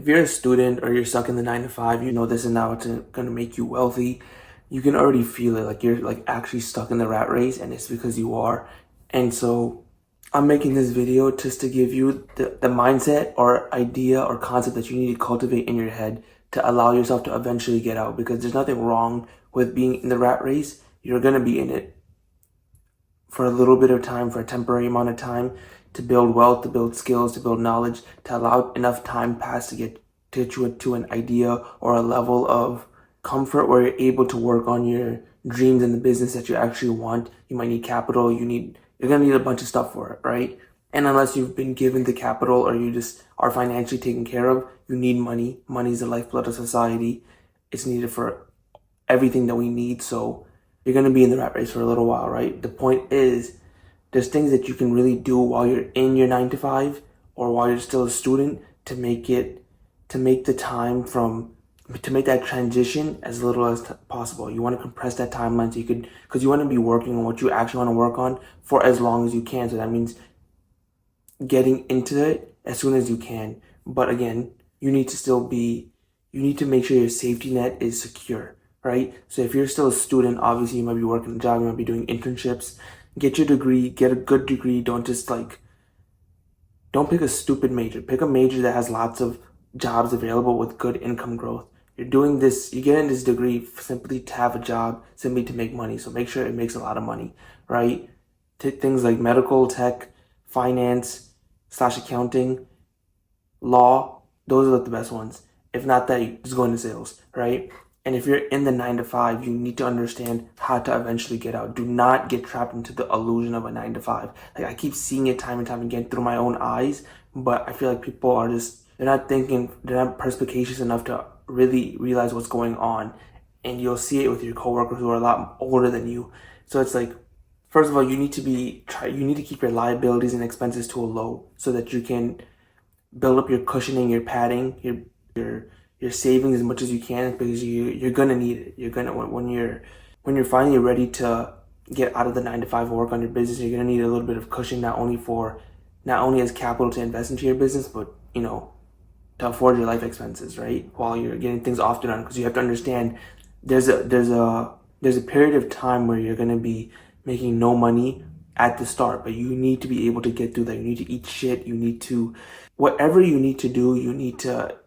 if you're a student or you're stuck in the 9 to 5, you know this is now it's gonna make you wealthy. You can already feel it, like you're like actually stuck in the rat race, and it's because you are. And so I'm making this video just to give you the mindset or idea or concept that you need to cultivate in your head to allow yourself to eventually get out, because there's nothing wrong with being in the rat race. You're gonna be in it for a little bit of time, for a temporary amount of time, to build wealth, to build skills, to build knowledge, to allow enough time pass to get you to an idea or a level of comfort where you're able to work on your dreams and the business that you actually want. You might need capital, you're gonna need a bunch of stuff for it, right? And unless you've been given the capital or you just are financially taken care of, you need money. Money is the lifeblood of society. It's needed for everything that we need. So you're going to be in the rat race for a little while, right? The point is, there's things that you can really do while you're in your 9 to 5 or while you're still a student to make the time to make that transition as little as possible. You want to compress that timeline so you could, because you want to be working on what you actually want to work on for as long as you can. So that means getting into it as soon as you can. But again, you need to make sure your safety net is secure, right? So if you're still a student, obviously you might be working a job, you might be doing internships. Get your degree, get a good degree. Don't pick a stupid major. Pick a major that has lots of jobs available with good income growth. You get in this degree simply to have a job, simply to make money. So make sure it makes a lot of money, right? Take things like medical, tech, finance, slash accounting, law. Those are the best ones. If not that, you just go into sales, right? And if you're in the 9 to 5, you need to understand how to eventually get out. Do not get trapped into the illusion of a 9 to 5. Like, I keep seeing it time and time again through my own eyes, but I feel like people are they're not perspicacious enough to really realize what's going on. And you'll see it with your coworkers who are a lot older than you. So it's like, first of all, you need to keep your liabilities and expenses to a low so that you can build up your cushioning, your padding, your savings as much as you can, because you're gonna need it. You're gonna when you're finally ready to get out of the 9 to 5 and work on your business, you're gonna need a little bit of cushion, not only as capital to invest into your business, but to afford your life expenses, right? While you're getting things off and on, because you have to understand there's a period of time where you're gonna be making no money at the start, but you need to be able to get through that. You need to eat shit. Whatever you need to do, you need to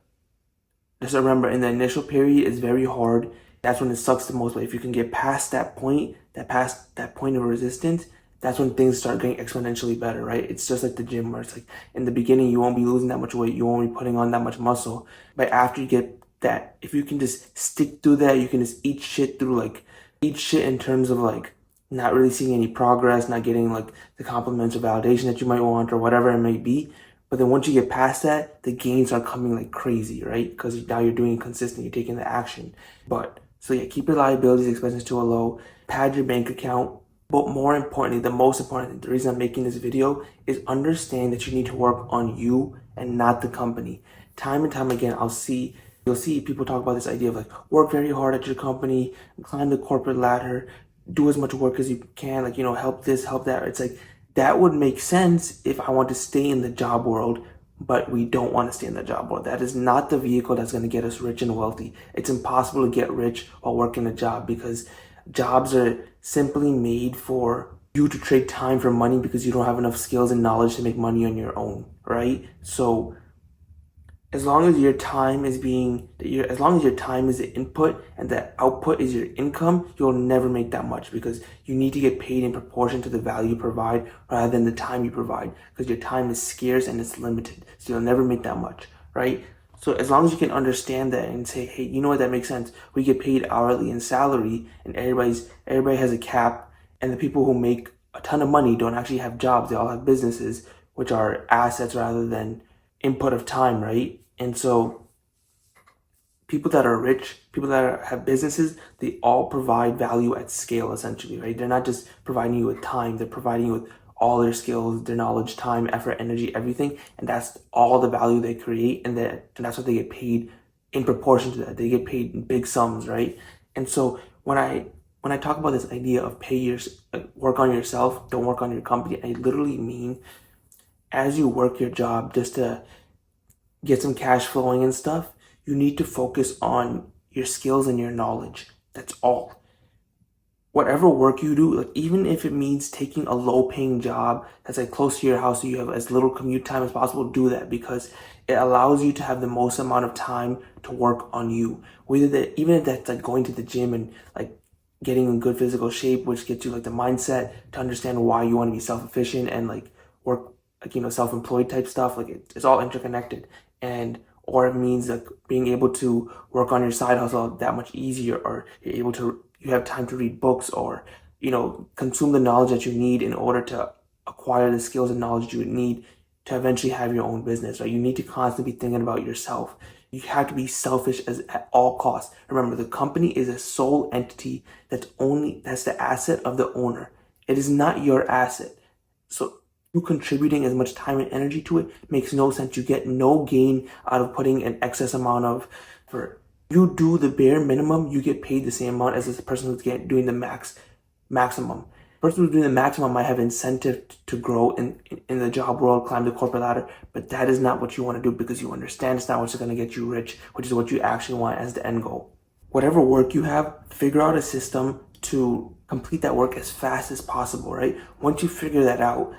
just remember, in the initial period is very hard. That's when it sucks the most. But if you can get past that point, past that point of resistance, that's when things start getting exponentially better, right? It's just like the gym, where it's like in the beginning you won't be losing that much weight, you won't be putting on that much muscle. But after you get that, if you can just stick through that, you can just eat shit in terms of like not really seeing any progress, not getting like the compliments or validation that you might want or whatever it may be. But then once you get past that, the gains are coming like crazy, right? Because now you're doing it consistent, you're taking the action. But so yeah, keep your liabilities, expenses to a low, pad your bank account. But more importantly, the most important thing, the reason I'm making this video is understand that you need to work on you and not the company. Time and time again, you'll see people talk about this idea of like, work very hard at your company, climb the corporate ladder, do as much work as you can, like, help this, help that. It's like, that would make sense if I want to stay in the job world, but we don't want to stay in the job world. That is not the vehicle that's going to get us rich and wealthy. It's impossible to get rich while working a job, because jobs are simply made for you to trade time for money because you don't have enough skills and knowledge to make money on your own, right? So as long as your time is the input and the output is your income, you'll never make that much, because you need to get paid in proportion to the value you provide rather than the time you provide, because your time is scarce and it's limited. So you'll never make that much, right? So as long as you can understand that and say, hey, you know what, that makes sense. We get paid hourly and salary, and everybody has a cap, and the people who make a ton of money don't actually have jobs. They all have businesses, which are assets rather than input of time, right? And so people that are rich, have businesses, they all provide value at scale, essentially, right? They're not just providing you with time, they're providing you with all their skills, their knowledge, time, effort, energy, everything. And that's all the value they create. And that's what they get paid in proportion to that. They get paid in big sums, right? And so when I talk about this idea of work on yourself, don't work on your company, I literally mean, as you work your job, just to get some cash flowing and stuff, you need to focus on your skills and your knowledge. That's all. Whatever work you do, like even if it means taking a low paying job that's like close to your house so you have as little commute time as possible, do that because it allows you to have the most amount of time to work on you. Whether that, even if that's like going to the gym and like getting in good physical shape, which gets you like the mindset to understand why you want to be self-efficient and like work like, self-employed type stuff. Like it's all interconnected. And or it means like being able to work on your side hustle that much easier, or you have time to read books, or consume the knowledge that you need in order to acquire the skills and knowledge you need to eventually have your own business, right? You need to constantly be thinking about yourself. You have to be selfish at all costs. Remember, the company is a sole entity that's the asset of the owner. It is not your asset. So you contributing as much time and energy to it makes no sense. You get no gain out of putting an excess amount of for you do the bare minimum, you get paid the same amount as this person who's doing the maximum. The person who's doing the maximum might have incentive to grow in the job world, climb the corporate ladder, but that is not what you want to do because you understand it's not what's going to get you rich, which is what you actually want as the end goal. Whatever work you have, figure out a system to complete that work as fast as possible, right? Once you figure that out,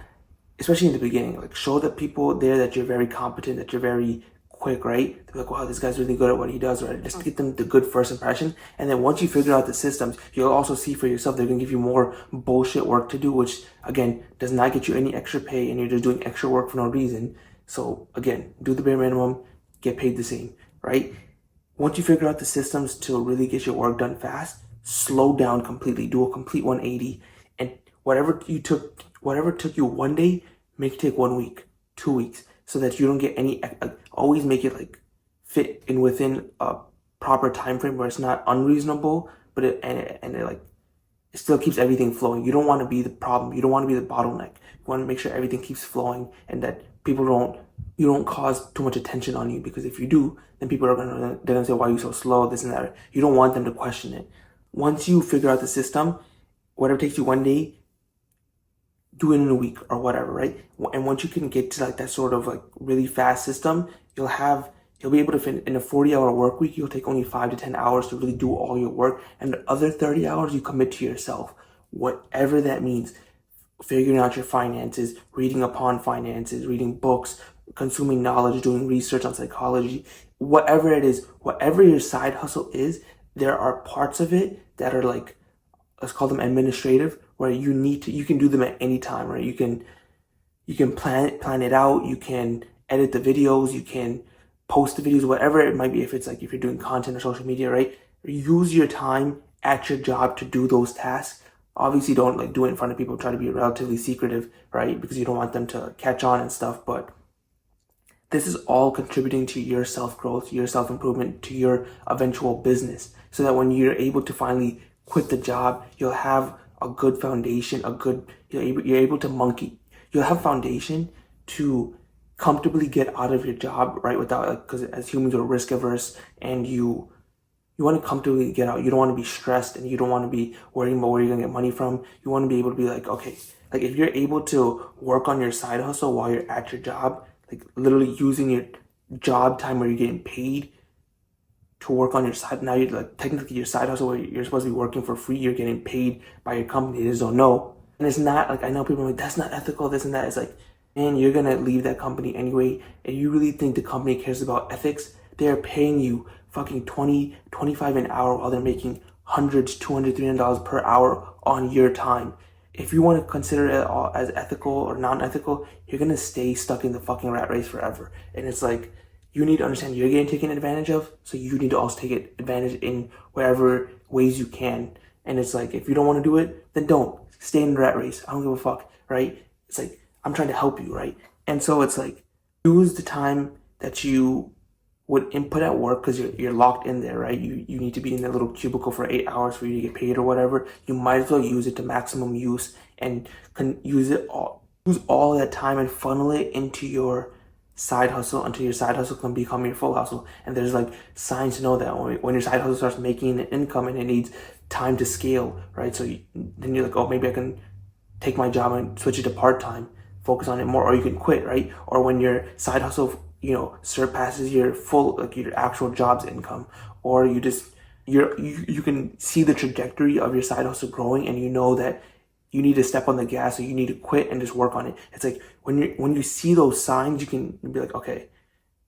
especially in the beginning, like show the people there that you're very competent, that you're very quick, right? They're like, wow, this guy's really good at what he does, right? Just get them the good first impression. And then once you figure out the systems, you'll also see for yourself, they're going to give you more bullshit work to do, which again, does not get you any extra pay and you're just doing extra work for no reason. So again, do the bare minimum, get paid the same, right? Once you figure out the systems to really get your work done fast, slow down completely, do a complete 180, and whatever took you one day, make it take 1 week, 2 weeks, so that you don't get any, always make it like fit in within a proper time frame where it's not unreasonable, but it still keeps everything flowing. You don't want to be the problem. You don't want to be the bottleneck. You want to make sure everything keeps flowing and that you don't cause too much attention on you, because if you do, then people are they're gonna say, why are you so slow, this and that. You don't want them to question it. Once you figure out the system, whatever takes you one day, do it in a week or whatever, right? And once you can get to like that sort of like really fast system, you'll be able to in a 40-hour work week, you'll take only 5 to 10 hours to really do all your work. And the other 30 hours you commit to yourself, whatever that means. Figuring out your finances, reading upon finances, reading books, consuming knowledge, doing research on psychology, whatever it is, whatever your side hustle is, there are parts of it that are like, let's call them administrative, where you can do them at any time, right? You can plan it out, you can edit the videos, you can post the videos, whatever it might be. If you're doing content or social media, right? Use your time at your job to do those tasks. Obviously don't like do it in front of people, try to be relatively secretive, right? Because you don't want them to catch on and stuff, but this is all contributing to your self-growth, your self-improvement, to your eventual business, so that when you're able to finally quit the job, you'll have a good foundation, you're able to you'll have foundation to comfortably get out of your job, right? Without, because as humans we're risk averse, and you want to comfortably get out. You don't want to be stressed, and you don't want to be worrying about where you're going to get money from. You want to be able to be like, okay, like if you're able to work on your side hustle while you're at your job, like literally using your job time where you're getting paid to work on your side. Now you're like technically your side hustle where you're supposed to be working for free, you're getting paid by your company. They just don't know. And it's not like, I know people are like, that's not ethical, this and that. It's like, man, you're going to leave that company anyway. And you really think the company cares about ethics? They're paying you fucking $20, $25 an hour while they're making hundreds, $200, $300 per hour on your time. If you want to consider it all as ethical or non-ethical, you're going to stay stuck in the fucking rat race forever. And it's like, you need to understand you're getting taken advantage of, so you need to also take advantage in wherever ways you can. And it's like, if you don't want to do it, then don't. Stay in the rat race. I don't give a fuck, right? It's like, I'm trying to help you, right? And so it's like, use the time that you would input at work, because you're locked in there, right? You need to be in that little cubicle for 8 hours for you to get paid or whatever. You might as well use it to maximum use, and use all that time and funnel it into your side hustle until your side hustle can become your full hustle. And there's like signs to know that when your side hustle starts making an income and it needs time to scale, right? So then you're like, oh, maybe I can take my job and switch it to part-time, focus on it more, or you can quit, right? Or when your side hustle, surpasses your full, like your actual job's income, or you can see the trajectory of your side hustle growing, and you know that you need to step on the gas or you need to quit and just work on it. It's like when you see those signs, you can be like, okay,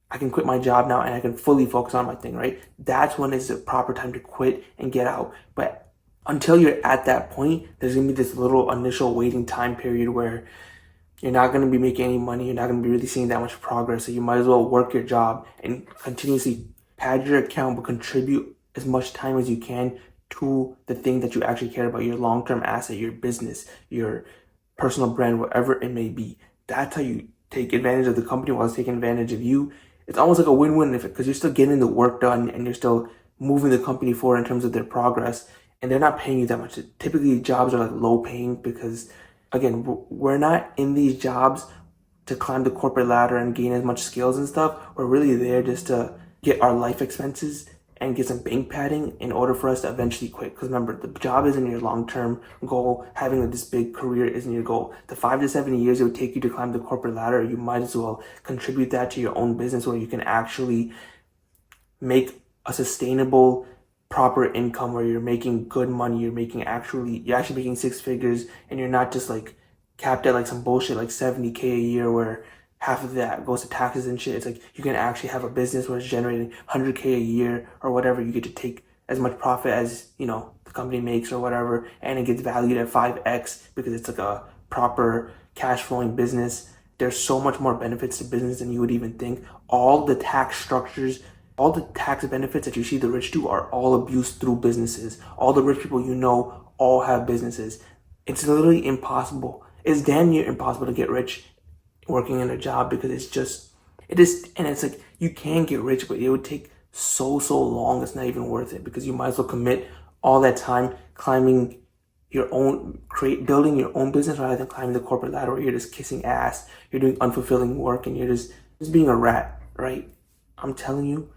I can quit my job now and I can fully focus on my thing, right? That's when it's the proper time to quit and get out. But until you're at that point, there's gonna be this little initial waiting time period where you're not going to be making any money. You're not going to be really seeing that much progress. So you might as well work your job and continuously pad your account, but contribute as much time as you can to the thing that you actually care about, your long-term asset, your business, your personal brand, whatever it may be. That's how you take advantage of the company while it's taking advantage of you. It's almost like a win-win because you're still getting the work done and you're still moving the company forward in terms of their progress, and they're not paying you that much. Typically, jobs are like low paying because, again, we're not in these jobs to climb the corporate ladder and gain as much skills and stuff. We're really there just to get our life expenses and get some bank padding in order for us to eventually quit. Because remember, the job isn't your long-term goal. Having this big career isn't your goal. The 5 to 7 years it would take you to climb the corporate ladder, you might as well contribute that to your own business where you can actually make a sustainable, proper income where you're making good money. You're actually making 6 figures, and you're not just like capped at like some bullshit like 70K a year where half of that goes to taxes and shit. It's like you can actually have a business where it's generating 100K a year or whatever. You get to take as much profit as the company makes or whatever, and it gets valued at 5x because it's like a proper cash flowing business. There's so much more benefits to business than you would even think. All the tax structures, all the tax benefits that you see the rich do are all abused through businesses. All the rich people all have businesses. It's literally impossible. It's damn near impossible to get rich working in a job because and it's like you can get rich, but it would take so long. It's not even worth it because you might as well commit all that time building your own business rather than climbing the corporate ladder where you're just kissing ass, you're doing unfulfilling work, and you're just being a rat, right? I'm telling you,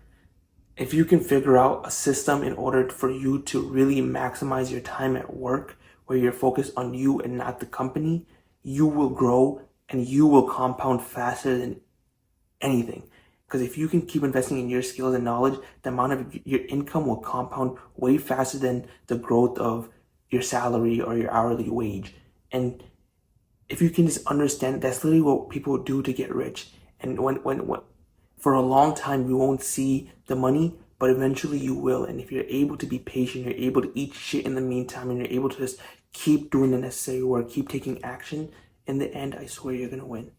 if you can figure out a system in order for you to really maximize your time at work where you're focused on you and not the company, you will grow and you will compound faster than anything. Because if you can keep investing in your skills and knowledge, the amount of your income will compound way faster than the growth of your salary or your hourly wage. And if you can just understand, that's literally what people do to get rich. And when for a long time, you won't see the money, but eventually you will. And if you're able to be patient, you're able to eat shit in the meantime, and you're able to just keep doing the necessary work, keep taking action, in the end, I swear you're going to win.